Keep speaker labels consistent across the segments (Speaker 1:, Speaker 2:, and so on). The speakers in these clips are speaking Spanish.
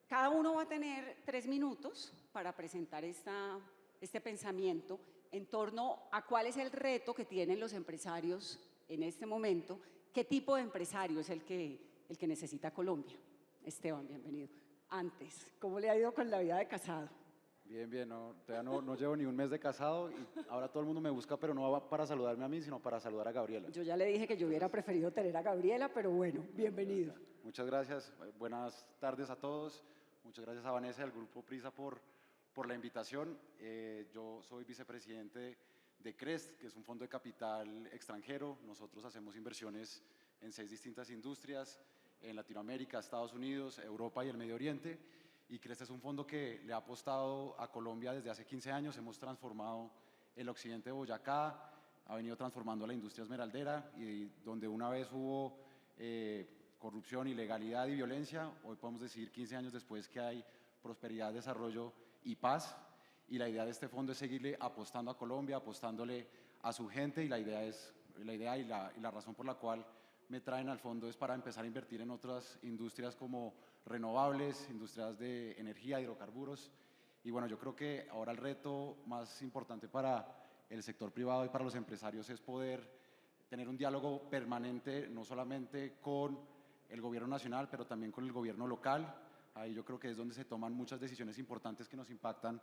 Speaker 1: Cada uno va a tener 3 minutos para presentar este pensamiento en torno a cuál es el reto que tienen los empresarios en este momento, qué tipo de empresario es el que necesita Colombia. Esteban, bienvenido. Antes, ¿cómo le ha ido con la vida de casado?
Speaker 2: Bien, bien, no, todavía no llevo ni un mes de casado y ahora todo el mundo me busca, pero no va para saludarme a mí, sino para saludar a Gabriela.
Speaker 1: Yo ya le dije que yo hubiera preferido tener a Gabriela, pero bueno, bienvenido.
Speaker 2: Muchas gracias, buenas tardes a todos. Muchas gracias a Vanessa y al Grupo Prisa por la invitación. Yo soy vicepresidente de CREST, que es un fondo de capital extranjero. Nosotros hacemos inversiones en 6 distintas industrias, en Latinoamérica, Estados Unidos, Europa y el Medio Oriente. Y CREST es un fondo que le ha apostado a Colombia desde hace 15 años. Hemos transformado el occidente de Boyacá, ha venido transformando la industria esmeraldera y donde una vez hubo corrupción, ilegalidad y violencia, hoy podemos decir 15 años después que hay prosperidad, desarrollo y paz. Y la idea de este fondo es seguirle apostando a Colombia, apostándole a su gente y la idea y la razón por la cual me traen al fondo es para empezar a invertir en otras industrias como renovables, industrias de energía, hidrocarburos. Y bueno, yo creo que ahora el reto más importante para el sector privado y para los empresarios es poder tener un diálogo permanente, no solamente con el gobierno nacional, pero también con el gobierno local. Ahí yo creo que es donde se toman muchas decisiones importantes que nos impactan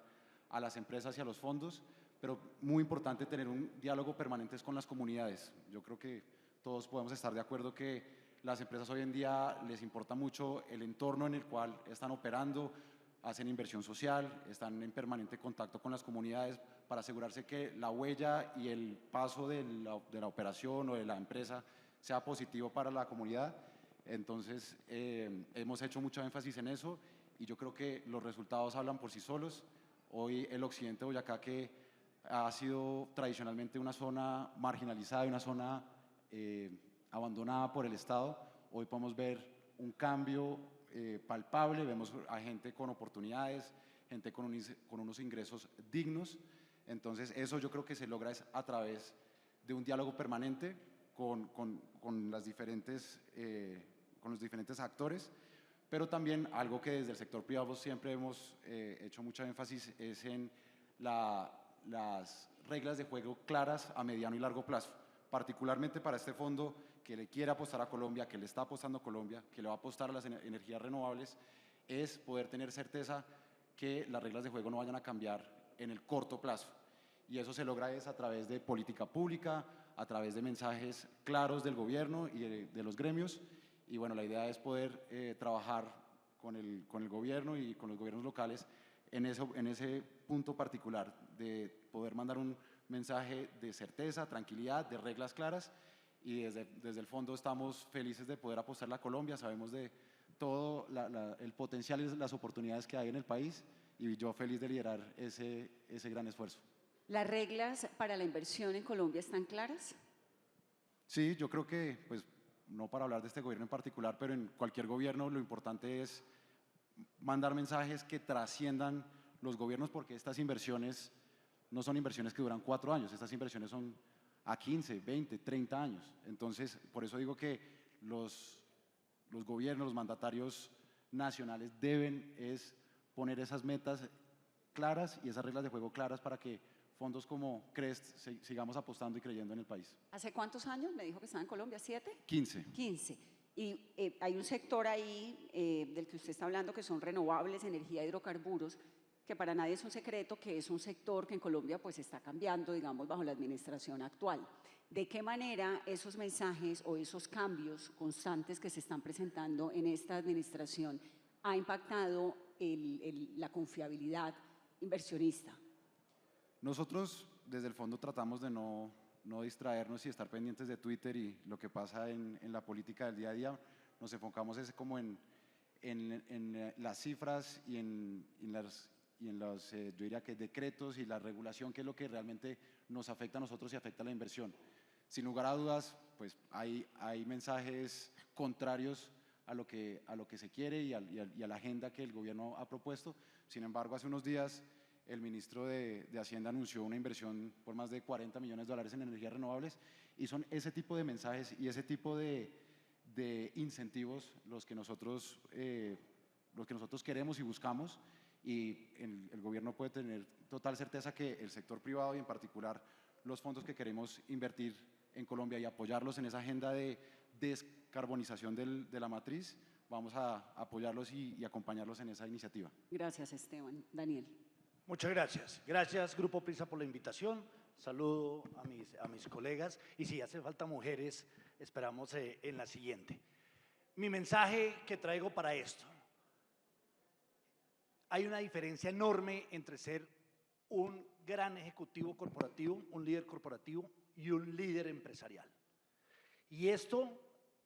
Speaker 2: a las empresas y a los fondos, pero muy importante tener un diálogo permanente con las comunidades. Yo creo que todos podemos estar de acuerdo que las empresas hoy en día les importa mucho el entorno en el cual están operando, hacen inversión social, están en permanente contacto con las comunidades para asegurarse que la huella y el paso de la operación o de la empresa sea positivo para la comunidad. Entonces, hemos hecho mucho énfasis en eso y yo creo que los resultados hablan por sí solos. Hoy el occidente de Boyacá, que ha sido tradicionalmente una zona marginalizada y una zona abandonada por el Estado, hoy podemos ver un cambio palpable, vemos a gente con oportunidades, gente con unos ingresos dignos. Entonces eso yo creo que se logra es a través de un diálogo permanente con los diferentes actores, pero también algo que desde el sector privado siempre hemos hecho mucho énfasis es en las reglas de juego claras a mediano y largo plazo, particularmente para este fondo que le quiere apostar a Colombia, que le está apostando a Colombia, que le va a apostar a las energías renovables, es poder tener certeza que las reglas de juego no vayan a cambiar en el corto plazo. Y eso se logra es a través de política pública, a través de mensajes claros del gobierno y de los gremios. Y bueno, la idea es poder trabajar con el gobierno y con los gobiernos locales en ese punto particular de poder mandar un mensaje de certeza, tranquilidad, de reglas claras. Y desde el fondo estamos felices de poder apostarle a Colombia, sabemos de todo el potencial y las oportunidades que hay en el país y yo feliz de liderar ese gran esfuerzo.
Speaker 1: ¿Las reglas para la inversión en Colombia están claras?
Speaker 2: Sí, yo creo que, pues, no para hablar de este gobierno en particular, pero en cualquier gobierno lo importante es mandar mensajes que trasciendan los gobiernos, porque estas inversiones no son inversiones que duran 4 años, estas inversiones son a 15, 20, 30 años. Entonces, por eso digo que los gobiernos, los mandatarios nacionales deben es poner esas metas claras y esas reglas de juego claras para que fondos como CREST sigamos apostando y creyendo en el país.
Speaker 1: ¿Hace cuántos años me dijo que estaba en Colombia? ¿7?
Speaker 2: 15.
Speaker 1: 15. Y hay un sector ahí del que usted está hablando que son renovables, energía, hidrocarburos, que para nadie es un secreto que es un sector que en Colombia pues está cambiando, digamos, bajo la administración actual. ¿De qué manera esos mensajes o esos cambios constantes que se están presentando en esta administración ha impactado la confiabilidad inversionista?
Speaker 2: Nosotros desde el fondo tratamos de no distraernos y estar pendientes de Twitter y lo que pasa en la política del día a día. Nos enfocamos como en las cifras y en los, yo diría que decretos y la regulación, que es lo que realmente nos afecta a nosotros y afecta a la inversión. Sin lugar a dudas, pues hay mensajes contrarios a lo que se quiere y a la agenda que el gobierno ha propuesto. Sin embargo, hace unos días el ministro de Hacienda anunció una inversión por más de $40 millones en energías renovables y son ese tipo de mensajes y ese tipo de de incentivos los que nosotros queremos y buscamos, y el gobierno puede tener total certeza que el sector privado y en particular los fondos que queremos invertir en Colombia y apoyarlos en esa agenda de descarbonización de la matriz, vamos a apoyarlos y acompañarlos en esa iniciativa.
Speaker 1: Gracias, Esteban. Daniel.
Speaker 3: Muchas gracias. Gracias, Grupo Prisa, por la invitación. Saludo a mis colegas y si hace falta mujeres, esperamos en la siguiente. Mi mensaje que traigo para esto. Hay una diferencia enorme entre ser un gran ejecutivo corporativo, un líder corporativo y un líder empresarial. Y esto,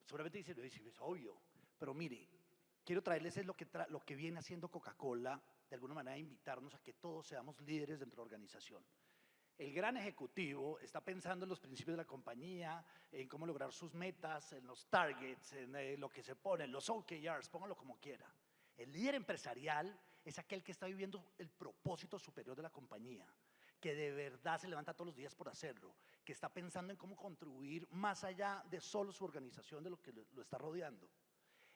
Speaker 3: seguramente dicen, es obvio, pero mire, quiero traerles lo que viene haciendo Coca-Cola, de alguna manera invitarnos a que todos seamos líderes dentro de la organización. El gran ejecutivo está pensando en los principios de la compañía, en cómo lograr sus metas, en los targets, en lo que se pone, en los OKRs, póngalo como quiera. El líder empresarial es aquel que está viviendo el propósito superior de la compañía, que de verdad se levanta todos los días por hacerlo, que está pensando en cómo contribuir más allá de solo su organización, de lo que lo está rodeando.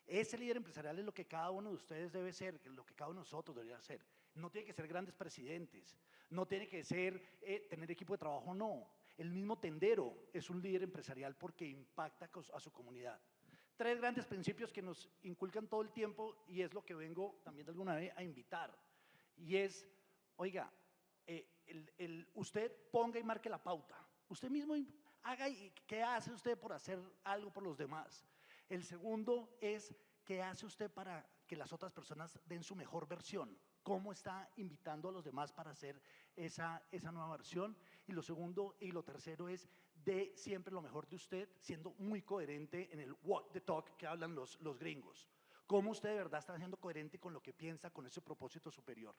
Speaker 3: Ese líder empresarial es lo que cada uno de ustedes debe ser, lo que cada uno de nosotros debería ser. No tiene que ser grandes presidentes, no tiene que ser tener equipo de trabajo, no. El mismo tendero es un líder empresarial porque impacta a su comunidad. 3 grandes principios que nos inculcan todo el tiempo y es lo que vengo también de alguna vez a invitar. Y es, oiga, usted ponga y marque la pauta. Usted mismo haga y qué hace usted por hacer algo por los demás. El segundo es, ¿qué hace usted para que las otras personas den su mejor versión? ¿Cómo está invitando a los demás para hacer esa nueva versión? Y lo segundo y lo tercero es, dé siempre lo mejor de usted, siendo muy coherente en el walk the talk que hablan los gringos. ¿Cómo usted de verdad está siendo coherente con lo que piensa, con ese propósito superior?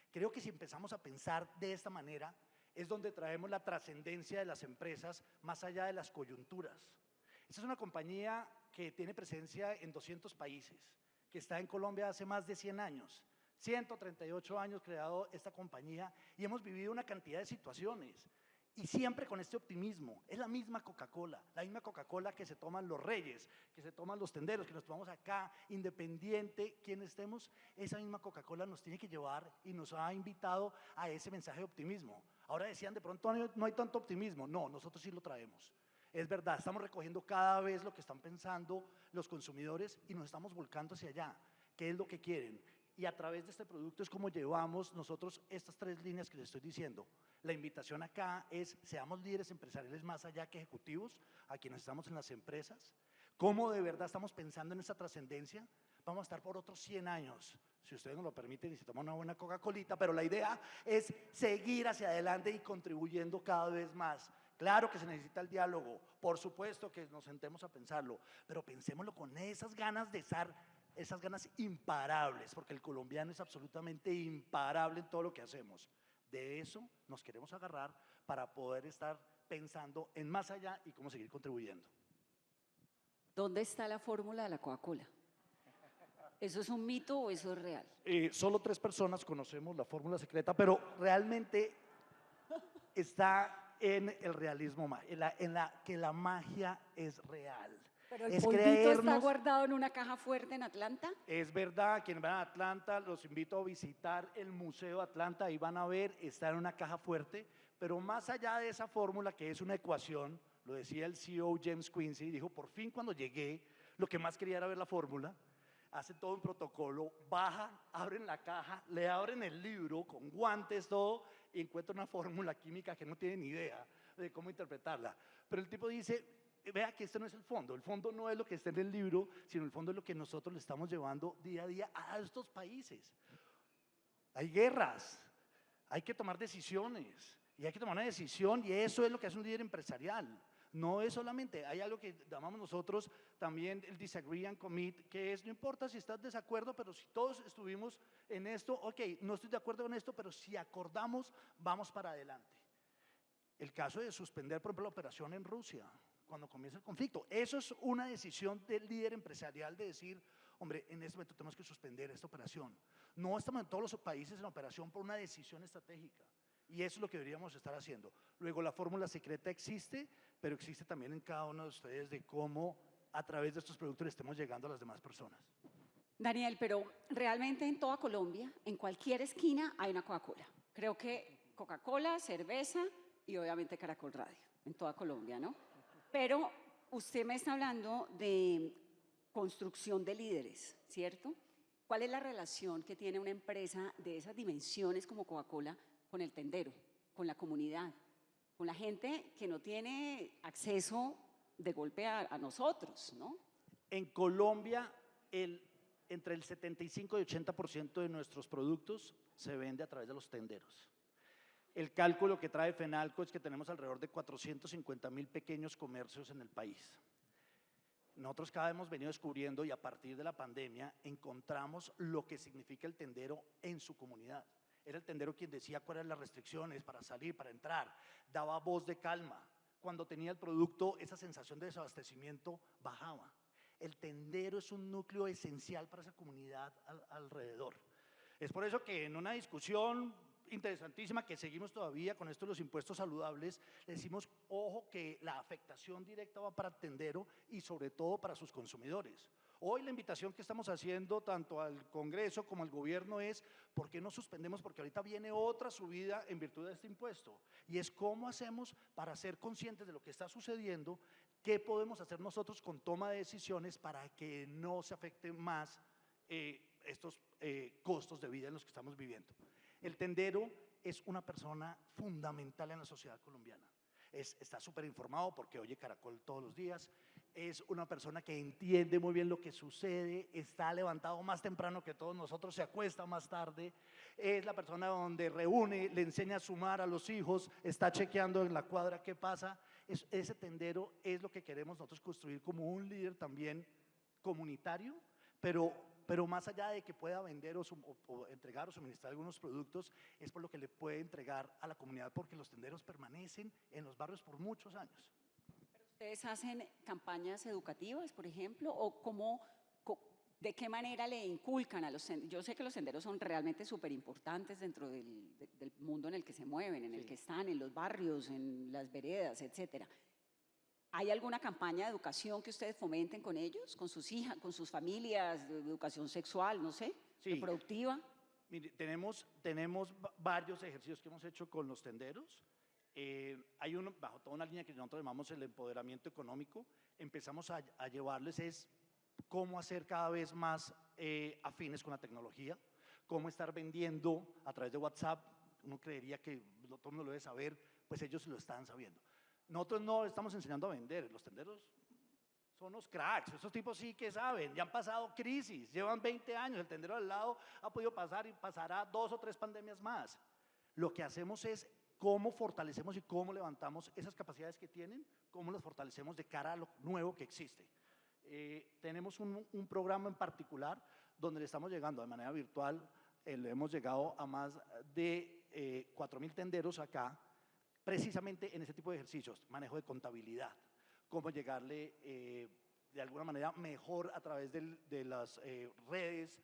Speaker 3: Creo que si empezamos a pensar de esta manera, es donde traemos la trascendencia de las empresas más allá de las coyunturas. Esta es una compañía que tiene presencia en 200 países, que está en Colombia hace más de 100 años, 138 años creado esta compañía y hemos vivido una cantidad de situaciones y siempre con este optimismo. Es la misma Coca-Cola que se toman los reyes, que se toman los tenderos, que nos tomamos acá, independiente quien estemos, esa misma Coca-Cola nos tiene que llevar y nos ha invitado a ese mensaje de optimismo. Ahora decían, de pronto no hay tanto optimismo, no, nosotros sí lo traemos. Es verdad, estamos recogiendo cada vez lo que están pensando los consumidores y nos estamos volcando hacia allá. ¿Qué es lo que quieren? Y a través de este producto es como llevamos nosotros estas 3 líneas que les estoy diciendo. La invitación acá es, seamos líderes empresariales más allá que ejecutivos, a quienes estamos en las empresas. ¿Cómo de verdad estamos pensando en esa trascendencia? Vamos a estar por otros 100 años, si ustedes nos lo permiten y se toman una buena Coca-Colita, pero la idea es seguir hacia adelante y contribuyendo cada vez más. Claro que se necesita el diálogo, por supuesto que nos sentemos a pensarlo, pero pensémoslo con esas ganas de estar, esas ganas imparables, porque el colombiano es absolutamente imparable en todo lo que hacemos. De eso nos queremos agarrar para poder estar pensando en más allá y cómo seguir contribuyendo.
Speaker 1: ¿Dónde está la fórmula de la Coca-Cola? ¿Eso es un mito o eso es real?
Speaker 3: Solo 3 personas conocemos la fórmula secreta, pero realmente está en el realismo, en la que la magia es real.
Speaker 1: ¿Pero el
Speaker 3: es
Speaker 1: polvito
Speaker 3: creernos,
Speaker 1: está guardado en una caja fuerte en Atlanta?
Speaker 3: Es verdad, quienes van a Atlanta, los invito a visitar el Museo de Atlanta, ahí van a ver, está en una caja fuerte, pero más allá de esa fórmula que es una ecuación, lo decía el CEO James Quincy, dijo, por fin cuando llegué, lo que más quería era ver la fórmula, hacen todo un protocolo, bajan, abren la caja, le abren el libro con guantes, todo, y encuentran una fórmula química que no tienen ni idea de cómo interpretarla. Pero el tipo dice, vea que este no es el fondo no es lo que está en el libro, sino el fondo es lo que nosotros le estamos llevando día a día a estos países. Hay guerras, hay que tomar decisiones, y hay que tomar una decisión, y eso es lo que hace un líder empresarial. No es solamente, hay algo que llamamos nosotros también el disagree and commit, que es, no importa si estás de desacuerdo, pero si todos estuvimos en esto, ok, no estoy de acuerdo con esto, pero si acordamos, vamos para adelante. El caso de suspender, por ejemplo, la operación en Rusia, cuando comienza el conflicto, eso es una decisión del líder empresarial de decir, hombre, en este momento tenemos que suspender esta operación. No estamos en todos los países en operación por una decisión estratégica. Y eso es lo que deberíamos estar haciendo. Luego, la fórmula secreta existe, pero existe también en cada uno de ustedes de cómo a través de estos productos le estemos llegando a las demás personas.
Speaker 1: Daniel, pero realmente en toda Colombia, en cualquier esquina hay una Coca-Cola. Creo que Coca-Cola, cerveza y obviamente Caracol Radio, en toda Colombia, ¿no? Pero usted me está hablando de construcción de líderes, ¿cierto? ¿Cuál es la relación que tiene una empresa de esas dimensiones como Coca-Cola con el tendero, con la comunidad, con la gente que no tiene acceso de golpe a nosotros, ¿no?
Speaker 3: En Colombia, entre el 75 y 80% de nuestros productos se vende a través de los tenderos. El cálculo que trae FENALCO es que tenemos alrededor de 450.000 pequeños comercios en el país. Nosotros cada vez hemos venido descubriendo y a partir de la pandemia encontramos lo que significa el tendero en su comunidad. Era el tendero quien decía cuáles eran las restricciones para salir, para entrar, daba voz de calma. Cuando tenía el producto, esa sensación de desabastecimiento bajaba. El tendero es un núcleo esencial para esa comunidad alrededor. Es por eso que en una discusión interesantísima que seguimos todavía con esto de los impuestos saludables, le decimos, ojo, que la afectación directa va para el tendero y sobre todo para sus consumidores. Hoy la invitación que estamos haciendo tanto al Congreso como al gobierno es, ¿por qué no suspendemos? Porque ahorita viene otra subida en virtud de este impuesto. Y es cómo hacemos para ser conscientes de lo que está sucediendo, qué podemos hacer nosotros con toma de decisiones para que no se afecten más estos costos de vida en los que estamos viviendo. El tendero es una persona fundamental en la sociedad colombiana. Está súper informado porque oye Caracol todos los días, es una persona que entiende muy bien lo que sucede, está levantado más temprano que todos nosotros, se acuesta más tarde, es la persona donde reúne, le enseña a sumar a los hijos, está chequeando en la cuadra qué pasa. Ese tendero es lo que queremos nosotros construir como un líder también comunitario, pero más allá de que pueda vender o entregar o suministrar algunos productos, es por lo que le puede entregar a la comunidad, porque los tenderos permanecen en los barrios por muchos años.
Speaker 1: ¿Ustedes hacen campañas educativas, por ejemplo, o de qué manera le inculcan a los tenderos? Yo sé que los tenderos son realmente súper importantes dentro del mundo en el que se mueven, en el que están, en los barrios, en las veredas, etcétera. ¿Hay alguna campaña de educación que ustedes fomenten con ellos, con sus hijas, con sus familias, de educación sexual, no sé, reproductiva?
Speaker 3: Mire, tenemos varios ejercicios que hemos hecho con los tenderos. Hay uno, bajo toda una línea que nosotros llamamos el empoderamiento económico, empezamos a llevarles es cómo hacer cada vez más afines con la tecnología, cómo estar vendiendo a través de WhatsApp. Uno creería que todo el mundo lo debe saber, pues ellos lo están sabiendo. Nosotros no estamos enseñando a vender, los tenderos son los cracks, esos tipos sí que saben, ya han pasado crisis, llevan 20 años, el tendero al lado ha podido pasar y pasará 2 o 3 pandemias más. Lo que hacemos es cómo fortalecemos y cómo levantamos esas capacidades que tienen, cómo las fortalecemos de cara a lo nuevo que existe. Tenemos un programa en particular donde le estamos llegando de manera virtual, le hemos llegado a más de 4.000 tenderos acá, precisamente en ese tipo de ejercicios, manejo de contabilidad, cómo llegarle de alguna manera mejor a través de las redes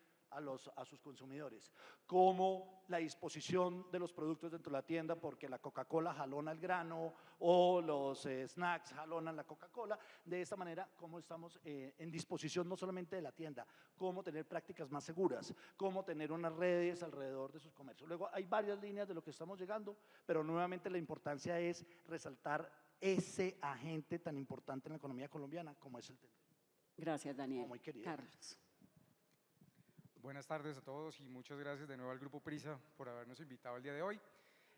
Speaker 3: a sus consumidores, cómo la disposición de los productos dentro de la tienda, porque la Coca-Cola jalona el grano o los snacks jalonan la Coca-Cola. De esta manera, cómo estamos en disposición no solamente de la tienda, cómo tener prácticas más seguras, cómo tener unas redes alrededor de sus comercios. Luego hay varias líneas de lo que estamos llegando, pero nuevamente la importancia es resaltar ese agente tan importante en la economía colombiana como es el tendero.
Speaker 1: Gracias, Daniel.
Speaker 3: Muy querido.
Speaker 1: Carlos.
Speaker 4: Buenas tardes a todos y muchas gracias de nuevo al Grupo Prisa por habernos invitado el día de hoy.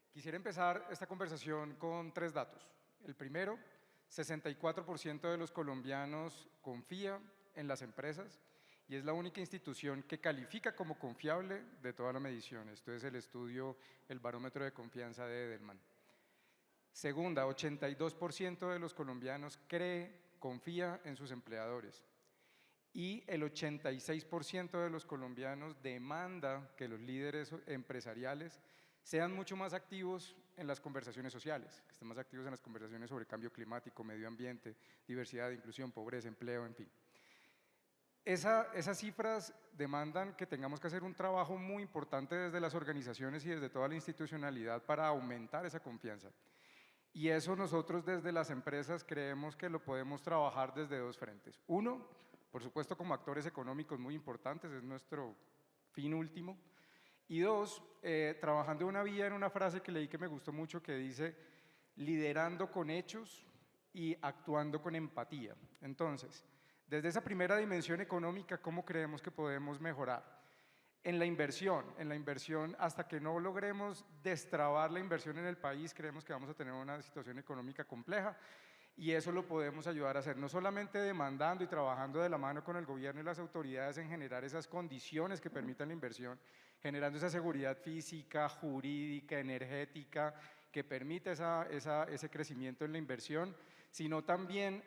Speaker 4: Quisiera empezar esta conversación con 3 datos. El primero, 64% de los colombianos confía en las empresas y es la única institución que califica como confiable de toda la medición. Esto es el estudio, el barómetro de confianza de Edelman. Segunda, 82% de los colombianos confía en sus empleadores. Y el 86% de los colombianos demanda que los líderes empresariales sean mucho más activos en las conversaciones sociales, que estén más activos en las conversaciones sobre cambio climático, medio ambiente, diversidad, inclusión, pobreza, empleo, en fin. Esas cifras demandan que tengamos que hacer un trabajo muy importante desde las organizaciones y desde toda la institucionalidad para aumentar esa confianza. Y eso nosotros desde las empresas creemos que lo podemos trabajar desde dos frentes. Uno, por supuesto como actores económicos muy importantes, es nuestro fin último. Y dos, trabajando una vía en una frase que leí que me gustó mucho que dice, liderando con hechos y actuando con empatía. Entonces, desde esa primera dimensión económica, ¿cómo creemos que podemos mejorar? En la inversión, hasta que no logremos destrabar la inversión en el país, creemos que vamos a tener una situación económica compleja y eso lo podemos ayudar a hacer, no solamente demandando y trabajando de la mano con el gobierno y las autoridades en generar esas condiciones que permitan la inversión, generando esa seguridad física, jurídica, energética, que permita ese crecimiento en la inversión, sino también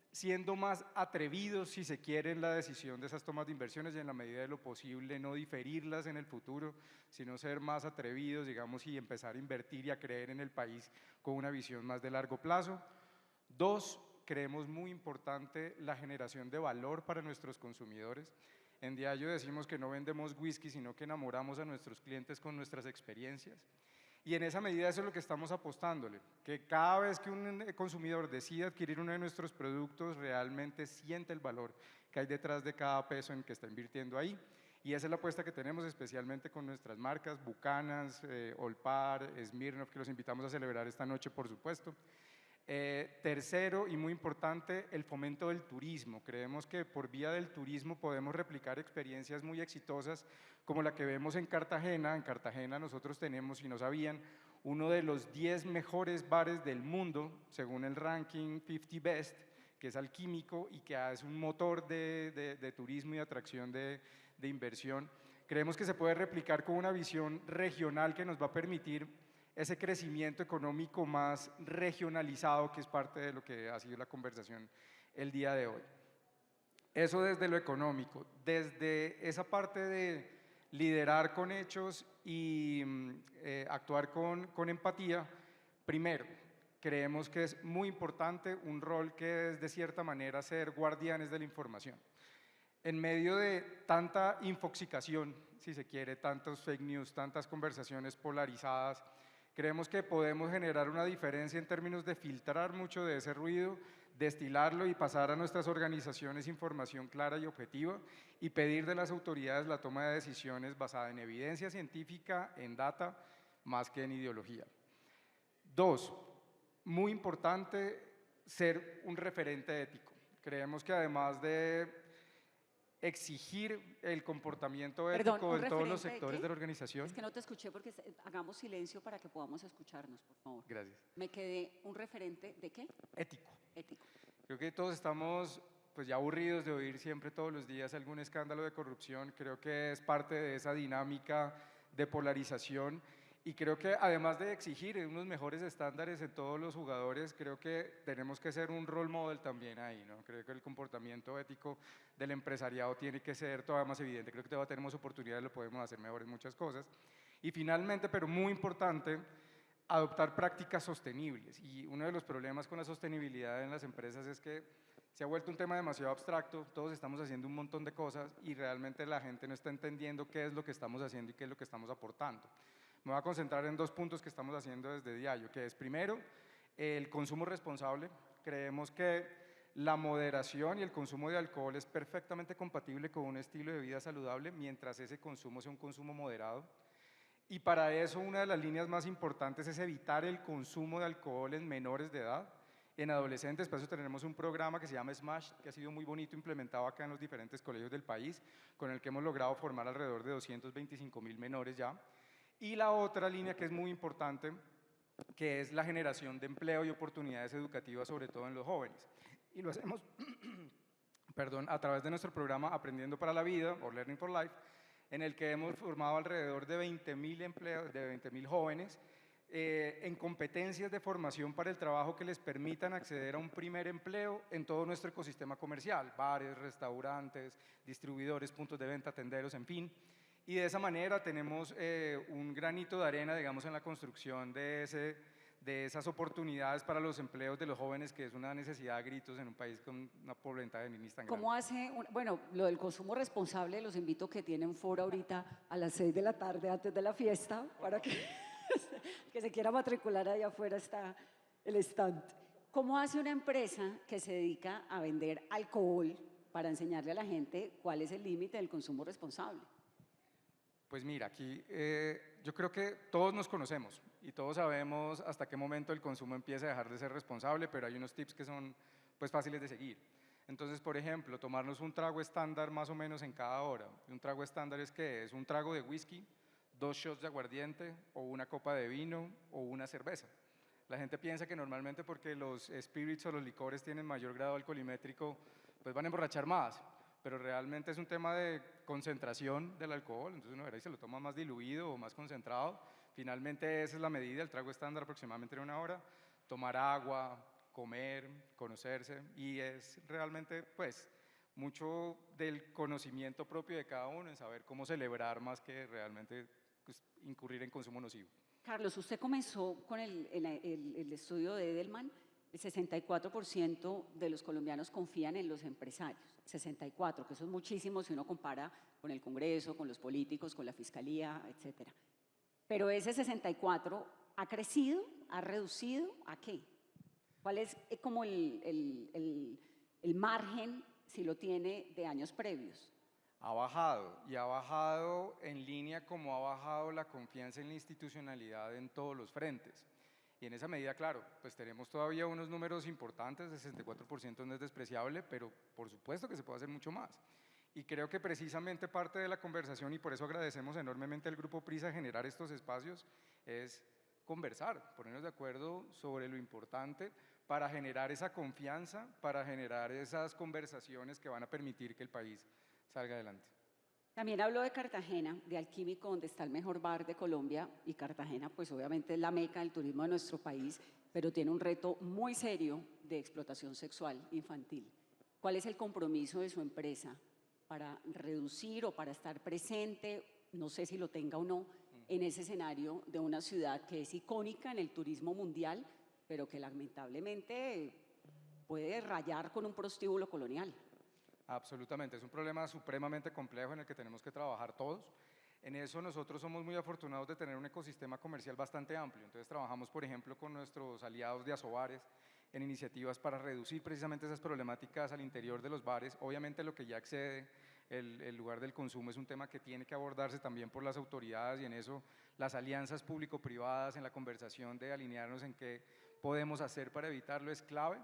Speaker 4: siendo más atrevidos, si se quiere, en la decisión de esas tomas de inversiones y en la medida de lo posible no diferirlas en el futuro, sino ser más atrevidos, digamos, y empezar a invertir y a creer en el país con una visión más de largo plazo. Dos, creemos muy importante la generación de valor para nuestros consumidores. En Diageo decimos que no vendemos whisky, sino que enamoramos a nuestros clientes con nuestras experiencias. Y en esa medida eso es lo que estamos apostándole, que cada vez que un consumidor decida adquirir uno de nuestros productos, realmente siente el valor que hay detrás de cada peso en que está invirtiendo ahí. Y esa es la apuesta que tenemos especialmente con nuestras marcas, Bucanas, Olpar, Smirnoff, que los invitamos a celebrar esta noche, por supuesto. Tercero, y muy importante, el fomento del turismo. Creemos que por vía del turismo podemos replicar experiencias muy exitosas como la que vemos en Cartagena. En Cartagena nosotros tenemos, si no sabían, uno de los 10 mejores bares del mundo, según el ranking 50 Best, que es Alquímico y que es un motor de turismo y atracción de inversión. Creemos que se puede replicar con una visión regional que nos va a permitir ese crecimiento económico más regionalizado, que es parte de lo que ha sido la conversación el día de hoy. Eso desde lo económico. Desde esa parte de liderar con hechos y actuar con empatía, primero, creemos que es muy importante un rol que es de cierta manera ser guardianes de la información. En medio de tanta infoxicación, si se quiere, tantos fake news, tantas conversaciones polarizadas, creemos que podemos generar una diferencia en términos de filtrar mucho de ese ruido, destilarlo y pasar a nuestras organizaciones información clara y objetiva y pedir de las autoridades la toma de decisiones basada en evidencia científica, en data, más que en ideología. Dos, muy importante ser un referente ético. Creemos que además de exigir el comportamiento ético en todos los sectores de la organización.
Speaker 1: Es que no te escuché porque hagamos silencio para que podamos escucharnos, por favor.
Speaker 4: Gracias.
Speaker 1: Me quedé un referente ¿de qué?
Speaker 4: Ético.
Speaker 1: Ético.
Speaker 4: Creo que todos estamos pues ya aburridos de oír siempre todos los días algún escándalo de corrupción. Creo que es parte de esa dinámica de polarización. Y creo que además de exigir unos mejores estándares en todos los jugadores, creo que tenemos que ser un role model también ahí, ¿no? Creo que el comportamiento ético del empresariado tiene que ser todavía más evidente. Creo que todavía tenemos oportunidades, lo podemos hacer mejor en muchas cosas. Y finalmente, pero muy importante, adoptar prácticas sostenibles. Y uno de los problemas con la sostenibilidad en las empresas es que se ha vuelto un tema demasiado abstracto, todos estamos haciendo un montón de cosas y realmente la gente no está entendiendo qué es lo que estamos haciendo y qué es lo que estamos aportando. Me voy a concentrar en dos puntos que estamos haciendo desde Diageo, que es primero, el consumo responsable. Creemos que la moderación y el consumo de alcohol es perfectamente compatible con un estilo de vida saludable mientras ese consumo sea un consumo moderado. Y para eso una de las líneas más importantes es evitar el consumo de alcohol en menores de edad. En adolescentes, por eso tenemos un programa que se llama SMASH, que ha sido muy bonito, implementado acá en los diferentes colegios del país, con el que hemos logrado formar alrededor de 225.000 menores ya. Y la otra línea que es muy importante, que es la generación de empleo y oportunidades educativas, sobre todo en los jóvenes. Y lo hacemos a través de nuestro programa Aprendiendo para la Vida, o Learning for Life, en el que hemos formado alrededor de 20.000 jóvenes en competencias de formación para el trabajo que les permitan acceder a un primer empleo en todo nuestro ecosistema comercial, bares, restaurantes, distribuidores, puntos de venta, tenderos, en fin. Y de esa manera tenemos un granito de arena, digamos, en la construcción de esas oportunidades para los empleos de los jóvenes, que es una necesidad a gritos en un país con una población de niños tan grande.
Speaker 1: ¿Cómo hace? Bueno, lo del consumo responsable, los invito que tienen foro ahorita a las 6 de la tarde antes de la fiesta, para que que se quiera matricular allá afuera está el estante. ¿Cómo hace una empresa que se dedica a vender alcohol para enseñarle a la gente cuál es el límite del consumo responsable?
Speaker 4: Pues mira, aquí yo creo que todos nos conocemos y todos sabemos hasta qué momento el consumo empieza a dejar de ser responsable, pero hay unos tips que son pues fáciles de seguir. Entonces, por ejemplo, tomarnos un trago estándar más o menos en cada hora. Un trago estándar es que es un trago de whisky, 2 shots de aguardiente o una copa de vino o una cerveza. La gente piensa que normalmente porque los spirits o los licores tienen mayor grado alcoholimétrico, pues van a emborrachar más, pero realmente es un tema de concentración del alcohol, entonces uno verá y se lo toma más diluido o más concentrado. Finalmente esa es la medida, el trago estándar aproximadamente en 1 hora. Tomar agua, comer, conocerse, y es realmente pues mucho del conocimiento propio de cada uno en saber cómo celebrar más que realmente pues, incurrir en consumo nocivo.
Speaker 1: Carlos, usted comenzó con el estudio de Edelman. El 64% de los colombianos confían en los empresarios. 64, que eso es muchísimo si uno compara con el Congreso, con los políticos, con la Fiscalía, etc. Pero ese 64 ha crecido, ha reducido, ¿a qué? ¿Cuál es como el margen, si lo tiene, de años previos?
Speaker 4: Ha bajado, y ha bajado en línea como ha bajado la confianza en la institucionalidad en todos los frentes. Y en esa medida, claro, pues tenemos todavía unos números importantes, el 64% no es despreciable, pero por supuesto que se puede hacer mucho más. Y creo que precisamente parte de la conversación, y por eso agradecemos enormemente al Grupo Prisa generar estos espacios, es conversar, ponernos de acuerdo sobre lo importante para generar esa confianza, para generar esas conversaciones que van a permitir que el país salga adelante.
Speaker 1: También habló de Cartagena, de Alquímico, donde está el mejor bar de Colombia, y Cartagena pues obviamente es la meca del turismo de nuestro país, pero tiene un reto muy serio de explotación sexual infantil. ¿Cuál es el compromiso de su empresa para reducir o para estar presente, no sé si lo tenga o no, en ese escenario de una ciudad que es icónica en el turismo mundial, pero que lamentablemente puede rayar con un prostíbulo colonial?
Speaker 4: Absolutamente, es un problema supremamente complejo en el que tenemos que trabajar todos. En eso nosotros somos muy afortunados de tener un ecosistema comercial bastante amplio. Entonces trabajamos, por ejemplo, con nuestros aliados de Asobares en iniciativas para reducir precisamente esas problemáticas al interior de los bares. Obviamente lo que ya excede el lugar del consumo es un tema que tiene que abordarse también por las autoridades, y en eso las alianzas público-privadas, en la conversación de alinearnos en qué podemos hacer para evitarlo es clave.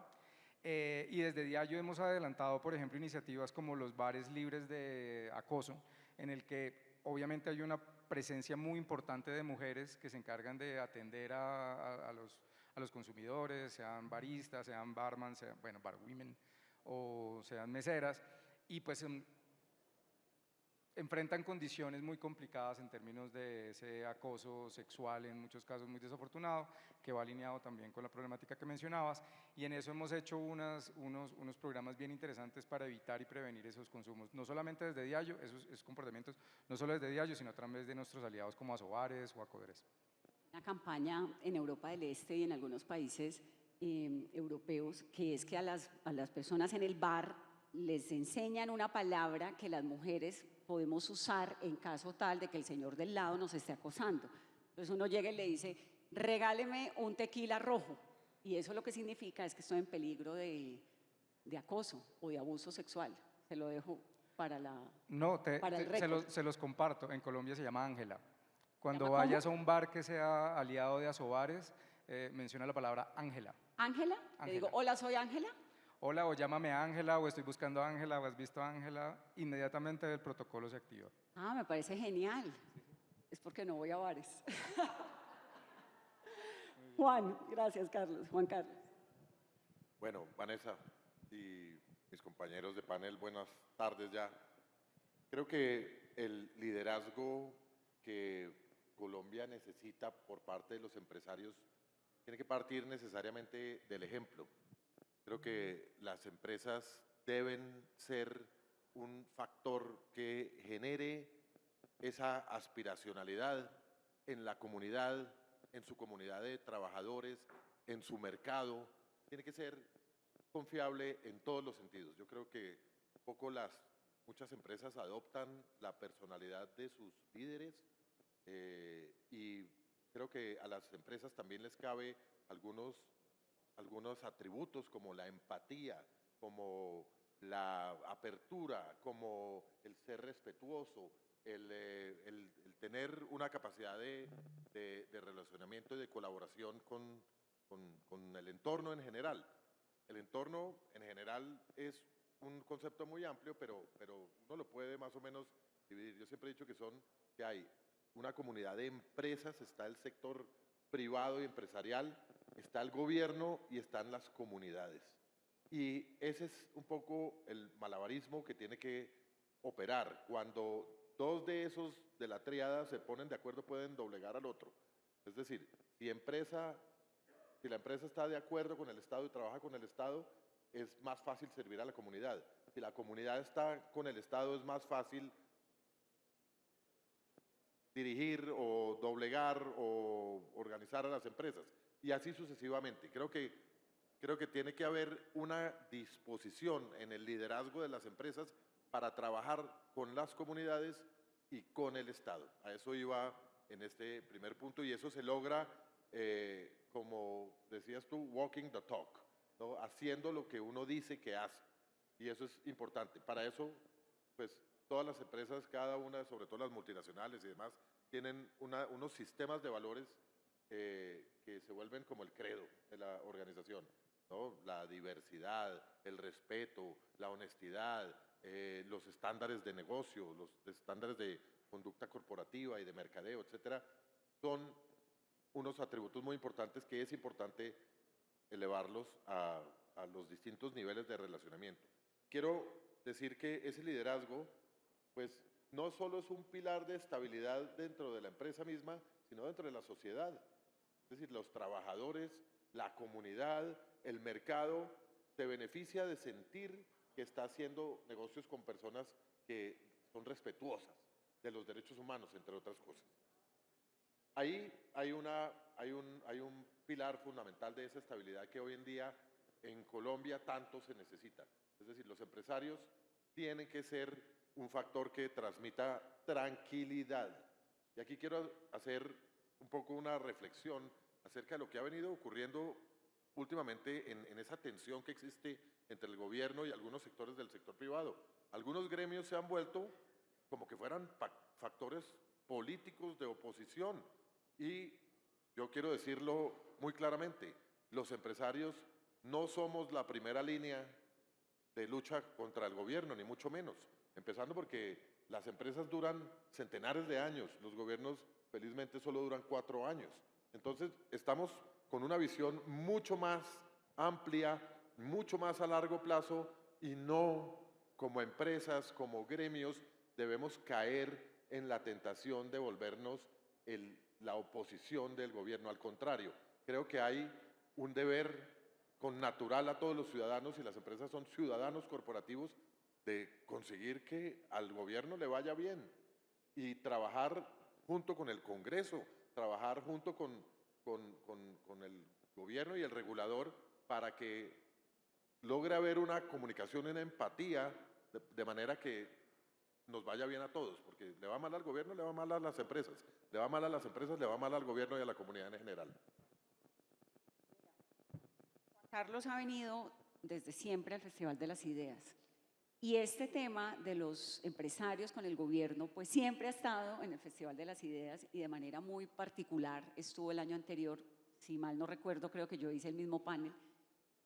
Speaker 4: Y desde Diageo hemos adelantado, por ejemplo, iniciativas como los bares libres de acoso, en el que obviamente hay una presencia muy importante de mujeres que se encargan de atender a los consumidores, sean baristas, sean barman, sean, bueno, barwomen o sean meseras, y pues enfrentan condiciones muy complicadas en términos de ese acoso sexual, en muchos casos muy desafortunado, que va alineado también con la problemática que mencionabas, y en eso hemos hecho unos programas bien interesantes para evitar y prevenir esos consumos, no solamente desde Diageo, esos comportamientos, no solo desde Diageo, sino a través de nuestros aliados como Asobares o Acodres.
Speaker 1: Una campaña en Europa del Este y en algunos países europeos, que es que a las personas en el bar les enseñan una palabra que las mujeres podemos usar en caso tal de que el señor del lado nos esté acosando. Entonces uno llega y le dice, regáleme un tequila rojo, y eso lo que significa es que estoy en peligro de acoso o de abuso sexual. Se lo dejo para el récord.
Speaker 4: Se los comparto, en Colombia se llama Ángela. Cuando
Speaker 1: ¿Llama
Speaker 4: vayas
Speaker 1: cómo?
Speaker 4: a un bar que sea aliado de Asobares, menciona la palabra Ángela.
Speaker 1: ¿Ángela? Le digo, hola, soy Ángela.
Speaker 4: Hola, o llámame Ángela, o estoy buscando a Ángela, o has visto a Ángela, inmediatamente el protocolo se activa.
Speaker 1: Ah, me parece genial. Es porque no voy a bares. Juan, gracias Carlos. Juan Carlos.
Speaker 5: Bueno, Vanessa y mis compañeros de panel, buenas tardes ya. Creo que el liderazgo que Colombia necesita por parte de los empresarios tiene que partir necesariamente del ejemplo. Creo que las empresas deben ser un factor que genere esa aspiracionalidad en la comunidad, en su comunidad de trabajadores, en su mercado. Tiene que ser confiable en todos los sentidos. Yo creo que muchas empresas adoptan la personalidad de sus líderes y creo que a las empresas también les cabe algunos algunos atributos como la empatía, como la apertura, como el ser respetuoso, el tener una capacidad de relacionamiento y de colaboración con el entorno en general. El entorno en general es un concepto muy amplio, pero uno lo puede más o menos dividir. Yo siempre he dicho que hay una comunidad de empresas, está el sector privado y empresarial, está el gobierno y están las comunidades. Y ese es un poco el malabarismo que tiene que operar. Cuando dos de esos de la tríada se ponen de acuerdo, pueden doblegar al otro. Es decir, si la empresa está de acuerdo con el Estado y trabaja con el Estado, es más fácil servir a la comunidad. Si la comunidad está con el Estado, es más fácil dirigir o doblegar o organizar a las empresas. Y así sucesivamente. Creo que tiene que haber una disposición en el liderazgo de las empresas para trabajar con las comunidades y con el Estado. A eso iba en este primer punto y eso se logra, como decías tú, walking the talk, ¿no? Haciendo lo que uno dice que hace. Y eso es importante. Para eso, pues, todas las empresas, cada una, sobre todo las multinacionales y demás, tienen unos sistemas de valores que se vuelven como el credo de la organización, ¿no? La diversidad, el respeto, la honestidad, los estándares de negocio, los estándares de conducta corporativa y de mercadeo, etcétera, son unos atributos muy importantes que es importante elevarlos a los distintos niveles de relacionamiento. Quiero decir que ese liderazgo, pues, no solo es un pilar de estabilidad dentro de la empresa misma, sino dentro de la sociedad. Es decir, los trabajadores, la comunidad, el mercado, se beneficia de sentir que está haciendo negocios con personas que son respetuosas de los derechos humanos, entre otras cosas. Ahí hay un pilar fundamental de esa estabilidad que hoy en día en Colombia tanto se necesita. Es decir, los empresarios tienen que ser un factor que transmita tranquilidad. Y aquí quiero hacer un poco una reflexión acerca de lo que ha venido ocurriendo últimamente en esa tensión que existe entre el gobierno y algunos sectores del sector privado. Algunos gremios se han vuelto como que fueran factores políticos de oposición. Y yo quiero decirlo muy claramente, los empresarios no somos la primera línea de lucha contra el gobierno, ni mucho menos. Empezando porque las empresas duran centenares de años, los gobiernos felizmente solo duran 4 años. Entonces estamos con una visión mucho más amplia, mucho más a largo plazo y no como empresas, como gremios, debemos caer en la tentación de volvernos la oposición del gobierno. Al contrario, creo que hay un deber connatural a todos los ciudadanos y las empresas son ciudadanos corporativos de conseguir que al gobierno le vaya bien y trabajar junto con el Congreso, trabajar junto con el gobierno y el regulador para que logre haber una comunicación, una empatía, de manera que nos vaya bien a todos, porque le va mal al gobierno, le va mal a las empresas, le va mal a las empresas, le va mal al gobierno y a la comunidad en general.
Speaker 1: Carlos ha venido desde siempre al Festival de las Ideas y este tema de los empresarios con el gobierno pues siempre ha estado en el Festival de las Ideas y de manera muy particular estuvo el año anterior, si mal no recuerdo creo que yo hice el mismo panel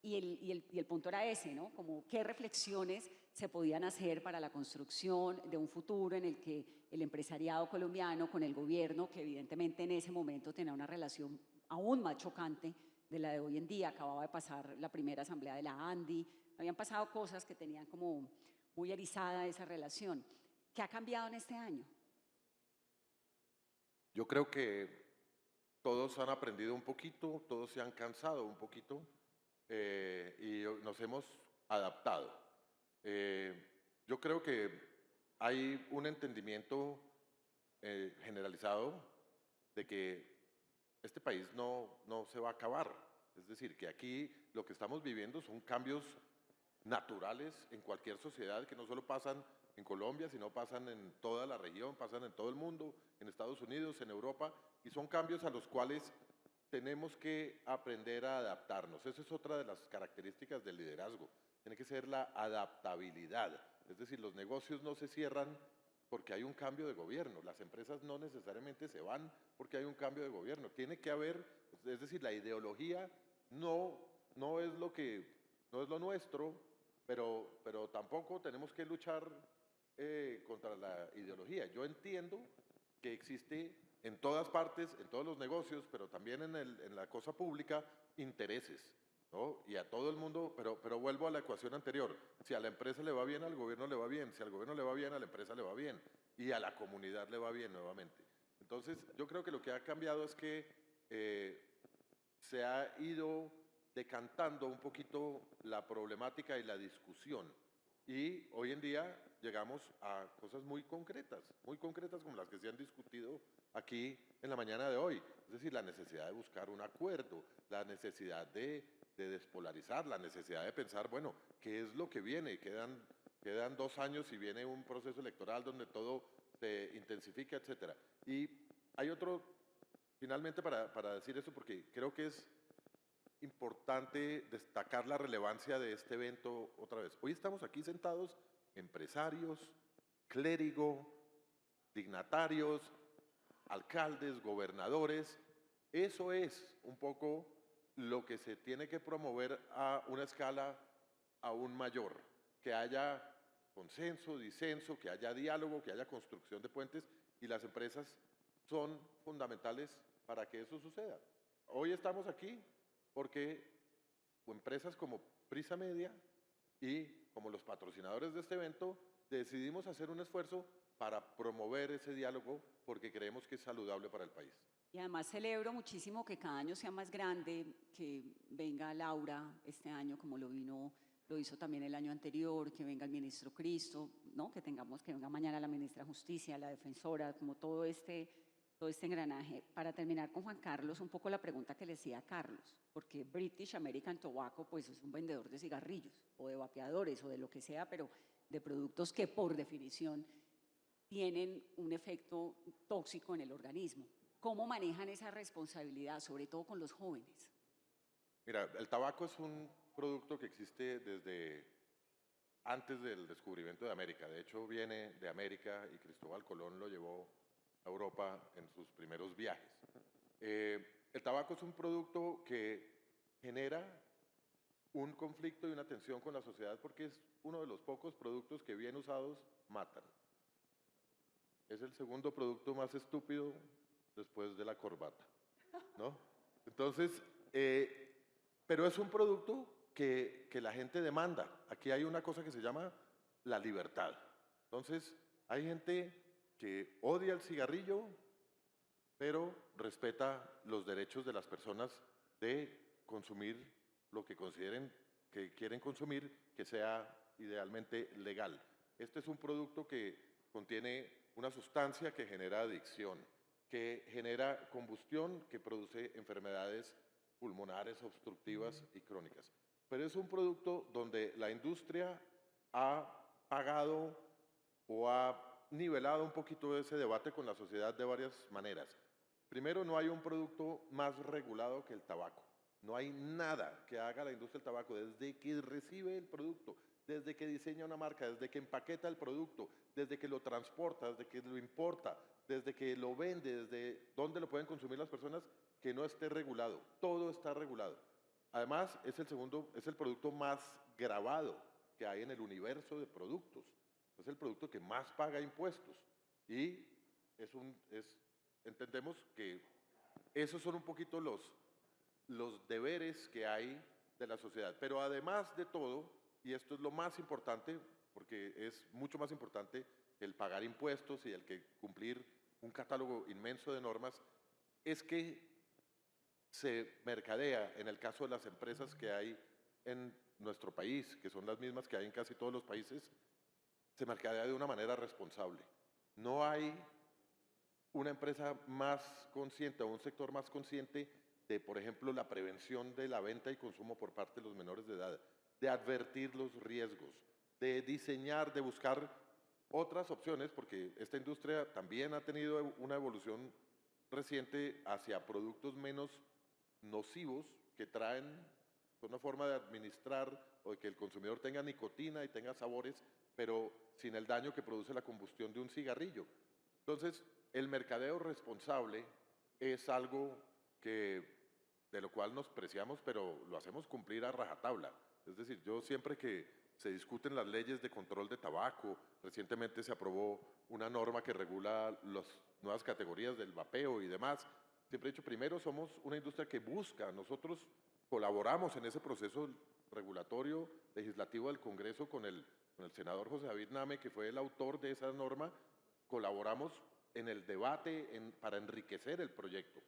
Speaker 1: y el punto era ese, ¿no? Como qué reflexiones se podían hacer para la construcción de un futuro en el que el empresariado colombiano con el gobierno, que evidentemente en ese momento tenía una relación aún más chocante de la de hoy en día, acababa de pasar la primera asamblea de la ANDI, habían pasado cosas que tenían como muy erizada esa relación. ¿Qué ha cambiado en este año?
Speaker 5: Yo creo que todos han aprendido un poquito, todos se han cansado un poquito y nos hemos adaptado. Yo creo que hay un entendimiento generalizado de que este país no se va a acabar. Es decir, que aquí lo que estamos viviendo son cambios naturales en cualquier sociedad que no solo pasan en Colombia, sino pasan en toda la región, pasan en todo el mundo, en Estados Unidos, en Europa, y son cambios a los cuales tenemos que aprender a adaptarnos. Esa es otra de las características del liderazgo. Tiene que ser la adaptabilidad. Es decir, los negocios no se cierran porque hay un cambio de gobierno. Las empresas no necesariamente se van porque hay un cambio de gobierno. Tiene que haber, es decir, la ideología no es lo nuestro, pero tampoco tenemos que luchar contra la ideología. Yo entiendo que existe en todas partes, en todos los negocios, pero también en la cosa pública, intereses, ¿no? Y a todo el mundo, pero vuelvo a la ecuación anterior. Si a la empresa le va bien, al gobierno le va bien. Si al gobierno le va bien, a la empresa le va bien. Y a la comunidad le va bien nuevamente. Entonces, yo creo que lo que ha cambiado es que se ha ido decantando un poquito la problemática y la discusión. Y hoy en día llegamos a cosas muy concretas como las que se han discutido aquí en la mañana de hoy. Es decir, la necesidad de buscar un acuerdo, la necesidad de despolarizar, la necesidad de pensar, bueno, ¿qué es lo que viene? Quedan 2 años y viene un proceso electoral donde todo se intensifica, etc. Y hay otro, finalmente para decir eso, porque creo que es importante destacar la relevancia de este evento otra vez. Hoy estamos aquí sentados empresarios, clérigo, dignatarios, alcaldes, gobernadores. Eso es un poco lo que se tiene que promover a una escala aún mayor, que haya consenso, disenso, que haya diálogo, que haya construcción de puentes, y las empresas son fundamentales para que eso suceda. Hoy estamos aquí porque empresas como Prisa Media y como los patrocinadores de este evento decidimos hacer un esfuerzo para promover ese diálogo porque creemos que es saludable para el país.
Speaker 1: Y además celebro muchísimo que cada año sea más grande, que venga Laura este año como lo hizo también el año anterior, que venga el ministro Cristo, ¿no? Que venga mañana la ministra de Justicia, la defensora, como todo este engranaje. Para terminar con Juan Carlos, un poco la pregunta que le hacía a Carlos, porque British American Tobacco pues es un vendedor de cigarrillos o de vapeadores o de lo que sea, pero de productos que por definición tienen un efecto tóxico en el organismo. ¿Cómo manejan esa responsabilidad, sobre todo con los jóvenes?
Speaker 5: Mira, el tabaco es un producto que existe desde antes del descubrimiento de América. De hecho, viene de América y Cristóbal Colón lo llevó a Europa en sus primeros viajes. El tabaco es un producto que genera un conflicto y una tensión con la sociedad porque es uno de los pocos productos que bien usados matan. Es el segundo producto más estúpido después de la corbata, ¿no? Entonces, pero es un producto que la gente demanda. Aquí hay una cosa que se llama la libertad. Entonces, hay gente que odia el cigarrillo, pero respeta los derechos de las personas de consumir lo que consideren que quieren consumir, que sea idealmente legal. Este es un producto que contiene una sustancia que genera adicción, que genera combustión, que produce enfermedades pulmonares, obstructivas y crónicas. Pero es un producto donde la industria ha pagado o ha nivelado un poquito ese debate con la sociedad de varias maneras. Primero, no hay un producto más regulado que el tabaco. No hay nada que haga la industria del tabaco desde que recibe el producto, desde que diseña una marca, desde que empaqueta el producto, desde que lo transporta, desde que lo importa, desde que lo vende, desde dónde lo pueden consumir las personas, que no esté regulado. Todo está regulado. Además, es el producto más gravado que hay en el universo de productos. Es el producto que más paga impuestos. Y entendemos que esos son un poquito los deberes que hay de la sociedad. Pero además de todo, y esto es lo más importante, porque es mucho más importante el pagar impuestos y el que cumplir un catálogo inmenso de normas, es que se mercadea, en el caso de las empresas que hay en nuestro país, que son las mismas que hay en casi todos los países, se mercadea de una manera responsable. No hay una empresa más consciente o un sector más consciente de, por ejemplo, la prevención de la venta y consumo por parte de los menores de edad, de advertir los riesgos, de diseñar, de buscar otras opciones, porque esta industria también ha tenido una evolución reciente hacia productos menos nocivos que traen una forma de administrar o de que el consumidor tenga nicotina y tenga sabores, pero sin el daño que produce la combustión de un cigarrillo. Entonces, el mercadeo responsable es algo de lo cual nos preciamos, pero lo hacemos cumplir a rajatabla. Es decir, yo siempre que se discuten las leyes de control de tabaco, recientemente se aprobó una norma que regula las nuevas categorías del vapeo y demás, siempre he dicho, primero somos una industria que busca, nosotros colaboramos en ese proceso regulatorio legislativo del Congreso con el senador José David Name, que fue el autor de esa norma, colaboramos en el debate para enriquecer el proyecto,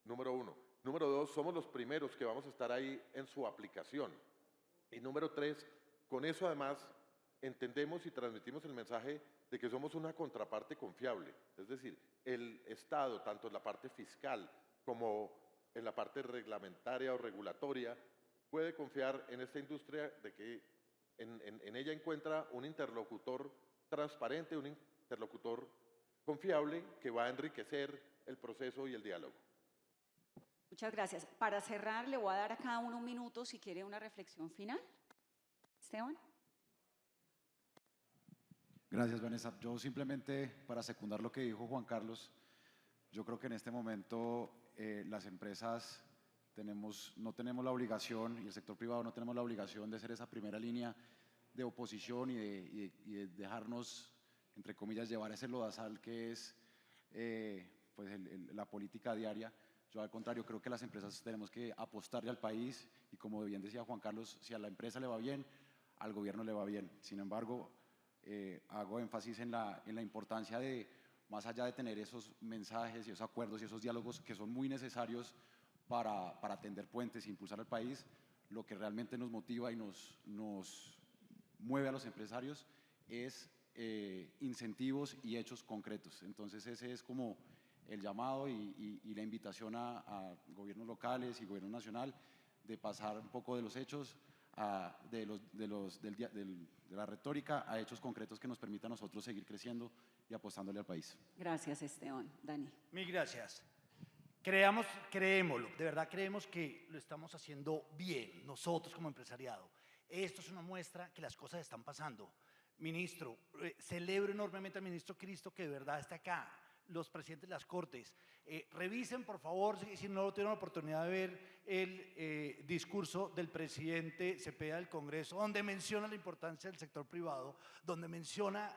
Speaker 5: número uno. Número dos, somos los primeros que vamos a estar ahí en su aplicación. Y número tres, con eso además entendemos y transmitimos el mensaje de que somos una contraparte confiable. Es decir, el Estado, tanto en la parte fiscal como en la parte reglamentaria o regulatoria, puede confiar en esta industria de que en ella encuentra un interlocutor transparente, un interlocutor confiable que va a enriquecer el proceso y el diálogo.
Speaker 1: Muchas gracias. Para cerrar, le voy a dar a cada uno un minuto si quiere una reflexión final. Esteban.
Speaker 2: Gracias, Vanessa. Yo simplemente, para secundar lo que dijo Juan Carlos, yo creo que en este momento las empresas no tenemos la obligación, y el sector privado no tenemos la obligación de ser esa primera línea de oposición y de dejarnos, entre comillas, llevar ese lodazal que es pues la política diaria. Yo al contrario creo que las empresas tenemos que apostarle al país y, como bien decía Juan Carlos, si a la empresa le va bien, al gobierno le va bien. Sin embargo, hago énfasis en la importancia de, más allá de tener esos mensajes y esos acuerdos y esos diálogos que son muy necesarios para tender puentes e impulsar al país, lo que realmente nos motiva y nos mueve a los empresarios es incentivos y hechos concretos. Entonces ese es como el llamado y la invitación a gobiernos locales y gobierno nacional de pasar un poco de los hechos, de la retórica a hechos concretos que nos permitan a nosotros seguir creciendo y apostándole al país.
Speaker 1: Gracias, Esteban. Dani.
Speaker 3: Mil gracias. Creémoslo, de verdad creemos que lo estamos haciendo bien, nosotros como empresariado. Esto es una muestra que las cosas están pasando. Ministro, celebro enormemente al ministro Cristo que de verdad está acá, los presidentes de las Cortes. Revisen, por favor, si no tuvieron la oportunidad de ver el discurso del presidente Cepeda del Congreso, donde menciona la importancia del sector privado, donde menciona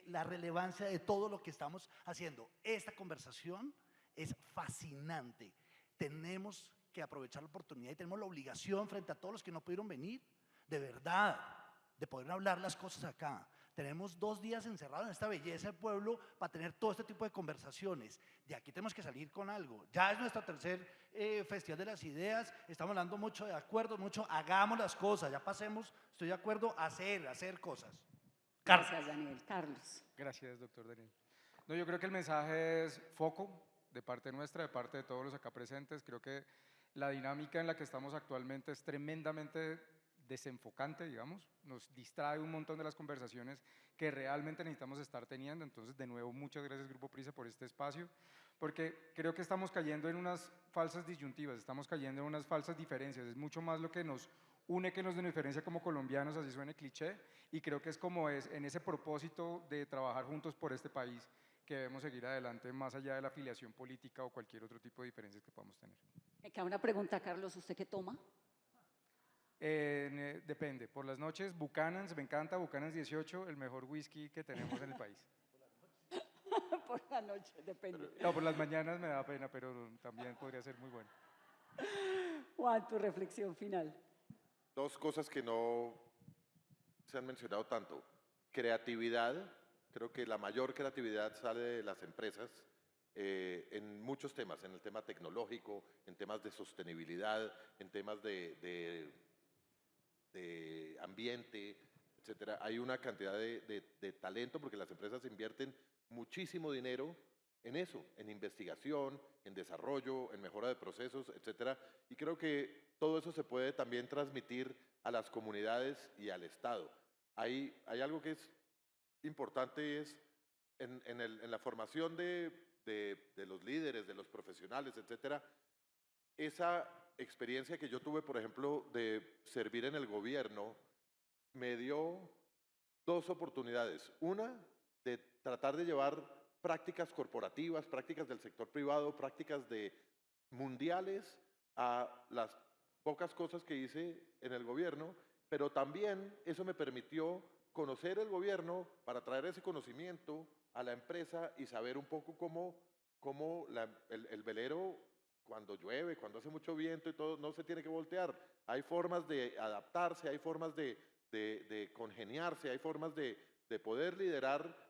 Speaker 3: la relevancia de todo lo que estamos haciendo. Esta conversación es fascinante. Tenemos que aprovechar la oportunidad y tenemos la obligación frente a todos los que no pudieron venir, de verdad, de poder hablar las cosas acá. Tenemos 2 días encerrados en esta belleza del pueblo para tener todo este tipo de conversaciones. De aquí tenemos que salir con algo. Ya es nuestro tercer Festival de las Ideas. Estamos hablando mucho de acuerdos, hagamos las cosas. Ya pasemos, estoy de acuerdo, a hacer cosas.
Speaker 1: Gracias, Daniel. Carlos.
Speaker 4: Gracias, doctor Daniel. No, yo creo que el mensaje es foco de parte nuestra, de parte de todos los acá presentes. Creo que la dinámica en la que estamos actualmente es tremendamente desenfocante, digamos, nos distrae un montón de las conversaciones que realmente necesitamos estar teniendo. Entonces, de nuevo, muchas gracias Grupo Prisa por este espacio, porque creo que estamos cayendo en unas falsas disyuntivas, estamos cayendo en unas falsas diferencias, es mucho más lo que nos une que nos diferencia como colombianos, así suene cliché, y creo que es como es en ese propósito de trabajar juntos por este país que debemos seguir adelante más allá de la afiliación política o cualquier otro tipo de diferencias que podamos tener.
Speaker 1: Me queda una pregunta, Carlos, ¿usted qué toma?
Speaker 4: Depende, por las noches Buchanan's, me encanta, Buchanan's 18, el mejor whisky que tenemos en el país.
Speaker 1: Por la noche, depende.
Speaker 4: No, por las mañanas me da pena, pero también podría ser muy bueno.
Speaker 1: Juan, tu reflexión final.
Speaker 5: 2 cosas que no se han mencionado tanto. Creatividad, creo que la mayor creatividad sale de las empresas en muchos temas, en el tema tecnológico, en temas de sostenibilidad, en temas de ambiente, etcétera. Hay una cantidad de talento porque las empresas invierten muchísimo dinero en eso, en investigación, en desarrollo, en mejora de procesos, etcétera. Y creo que todo eso se puede también transmitir a las comunidades y al Estado. Hay algo que es importante, es en la formación de los líderes, de los profesionales, etcétera, esa experiencia que yo tuve, por ejemplo, de servir en el gobierno, me dio dos oportunidades. Una, de tratar de llevar prácticas corporativas, prácticas del sector privado, prácticas de mundiales a las pocas cosas que hice en el gobierno, pero también eso me permitió conocer el gobierno para traer ese conocimiento a la empresa y saber un poco cómo el velero, cuando llueve, cuando hace mucho viento y todo, no se tiene que voltear. Hay formas de adaptarse, hay formas de congeniarse, hay formas de poder liderar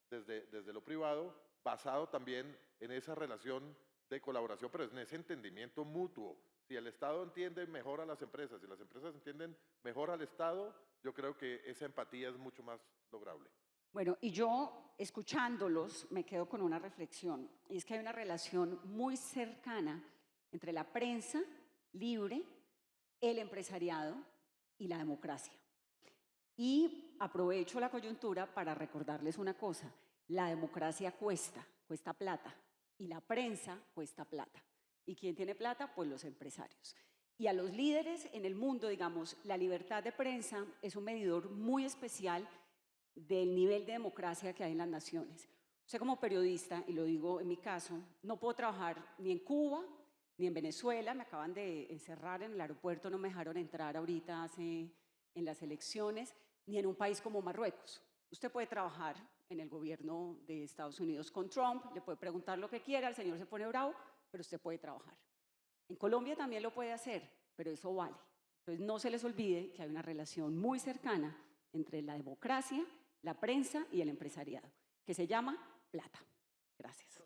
Speaker 5: desde lo privado, basado también en esa relación de colaboración, pero en ese entendimiento mutuo. Si el Estado entiende mejor a las empresas, si las empresas entienden mejor al Estado, yo creo que esa empatía es mucho más lograble.
Speaker 1: Bueno, y yo, escuchándolos, me quedo con una reflexión, y es que hay una relación muy cercana entre la prensa libre, el empresariado y la democracia. Y aprovecho la coyuntura para recordarles una cosa: la democracia cuesta plata, y la prensa cuesta plata. ¿Y quién tiene plata? Pues los empresarios. Y a los líderes en el mundo, digamos, la libertad de prensa es un medidor muy especial del nivel de democracia que hay en las naciones. Usted como periodista, y lo digo en mi caso, no puedo trabajar ni en Cuba ni en Venezuela. Me acaban de encerrar en el aeropuerto, no me dejaron entrar ahorita en las elecciones, ni en un país como Marruecos. Usted puede trabajar en el gobierno de Estados Unidos con Trump, le puede preguntar lo que quiera, el señor se pone bravo, pero usted puede trabajar. En Colombia también lo puede hacer, pero eso vale. Entonces no se les olvide que hay una relación muy cercana entre la democracia, la prensa y el empresariado, que se llama plata. Gracias.